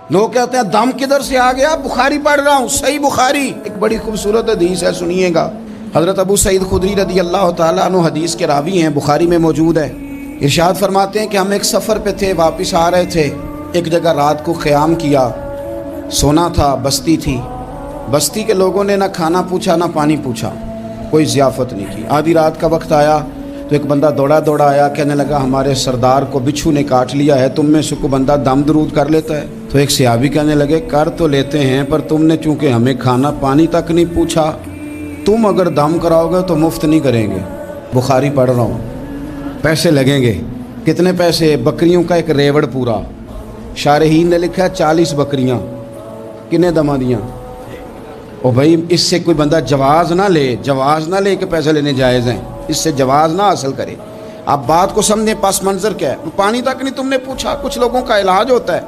لوگ کہتے ہیں دم کدھر سے آ گیا؟ بخاری پڑھ رہا ہوں، صحیح بخاری۔ ایک بڑی خوبصورت حدیث ہے، سنیے گا۔ حضرت ابو سعید خدری رضی اللہ تعالیٰ عنہ حدیث کے راوی ہیں، بخاری میں موجود ہے۔ ارشاد فرماتے ہیں کہ ہم ایک سفر پہ تھے، واپس آ رہے تھے، ایک جگہ رات کو قیام کیا، سونا تھا، بستی تھی۔ بستی کے لوگوں نے نہ کھانا پوچھا نہ پانی پوچھا، کوئی ضیافت نہیں کی۔ آدھی رات کا وقت آیا تو ایک بندہ دوڑا دوڑا آیا، کہنے لگا ہمارے سردار کو بچھو نے کاٹ لیا ہے، تم میں سے کوئی بندہ دم درود کر لیتا ہے؟ تو ایک صحابی کہنے لگے کر تو لیتے ہیں، پر تم نے چونکہ ہمیں کھانا پانی تک نہیں پوچھا، تم اگر دم کراؤ گے تو مفت نہیں کریں گے۔ بخاری پڑھ رہا ہوں، پیسے لگیں گے۔ کتنے پیسے؟ بکریوں کا ایک ریوڑ پورا۔ شارحین نے لکھا 40 بکریاں۔ کنے دما دیاں؟ او بھائی اس سے کوئی بندہ جواز نہ لے کہ پیسے لینے جائز ہیں، اس سے جواز نہ حاصل کرے۔ آپ بات کو سمجھیں، پس منظر کیا ہے؟ پانی تک نہیں تم نے پوچھا۔ کچھ لوگوں کا علاج ہوتا ہے،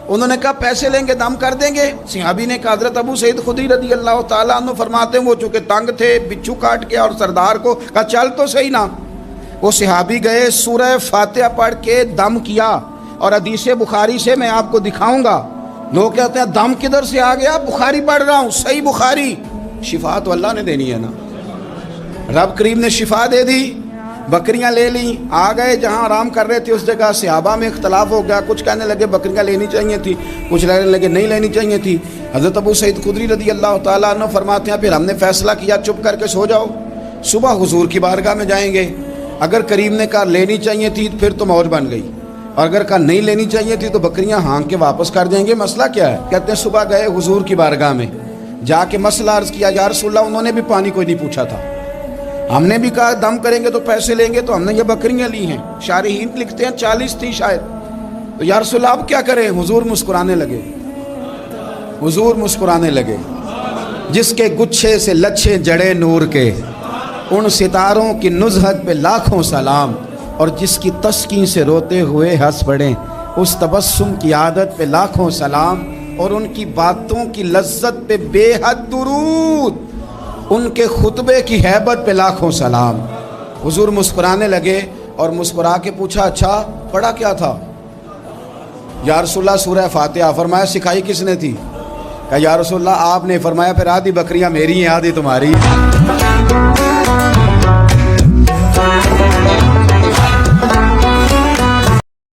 انہوں نے کہا پیسے لیں گے دم کر دیں گے۔ صحابی نے کہا حضرت ابو سعید خدری رضی اللہ تعالیٰ عنہ فرماتے ہیں وہ چونکہ تنگ تھے، بچھو کاٹ کے، اور سردار کو کہا چل تو صحیح نا۔ وہ صحابی گئے، سورہ فاتحہ پڑھ کے دم کیا، اور حدیث بخاری سے میں آپ کو دکھاؤں گا۔ لوگ کہتے ہیں دم کدھر سے آ گیا؟ بخاری پڑھ رہا ہوں، صحیح بخاری۔ شفا تو اللہ نے دینی ہے نا، رب کریم نے شفا دے دی۔ بکریاں لے لیں، آ گئے جہاں آرام کر رہے تھے اس جگہ۔ صحابہ میں اختلاف ہو گیا، کچھ کہنے لگے بکریاں لینی چاہیے تھی، کچھ کہنے لگے نہیں لینی چاہیے تھی۔ حضرت ابو سعید خدری رضی اللہ تعالیٰ عنہ فرماتے ہیں پھر ہم نے فیصلہ کیا چپ کر کے سو جاؤ، صبح حضور کی بارگاہ میں جائیں گے۔ اگر کریم نے کہا لینی چاہیے تھی پھر تو موج بن گئی، اور اگر کہا نہیں لینی چاہیے تھی تو بکریاں ہانک کے واپس کر دیں گے۔ مسئلہ کیا ہے؟ کہتے ہیں صبح گئے حضور کی بارگاہ میں، جا کے مسئلہ عرض کیا، یا رسول اللہ انہوں نے بھی پانی کوئی نہیں پوچھا تھا، ہم نے بھی کہا دم کریں گے تو پیسے لیں گے، تو ہم نے یہ بکریاں لی ہیں۔ شارحین لکھتے ہیں 40 تھی شاید۔ تو یا رسول اللہ اب کیا کریں؟ حضور مسکرانے لگے۔ جس کے گچھے سے لچھے جڑے نور کے، ان ستاروں کی نزہت پہ لاکھوں سلام، اور جس کی تسکین سے روتے ہوئے ہنس پڑیں، اس تبسم کی عادت پہ لاکھوں سلام، اور ان کی باتوں کی لذت پہ بے حد درود، ان کے خطبے کی ہیبت پہ لاکھوں سلام۔ حضور مسکرانے لگے اور مسکرا کے پوچھا اچھا پڑھا کیا تھا؟ یا رسول اللہ سورہ فاتحہ۔ فرمایا سکھائی کس نے تھی؟ کہا یا رسول اللہ آپ نے۔ فرمایا پھر آدھی بکریاں میری ہیں آدھی تمہاری ہیں۔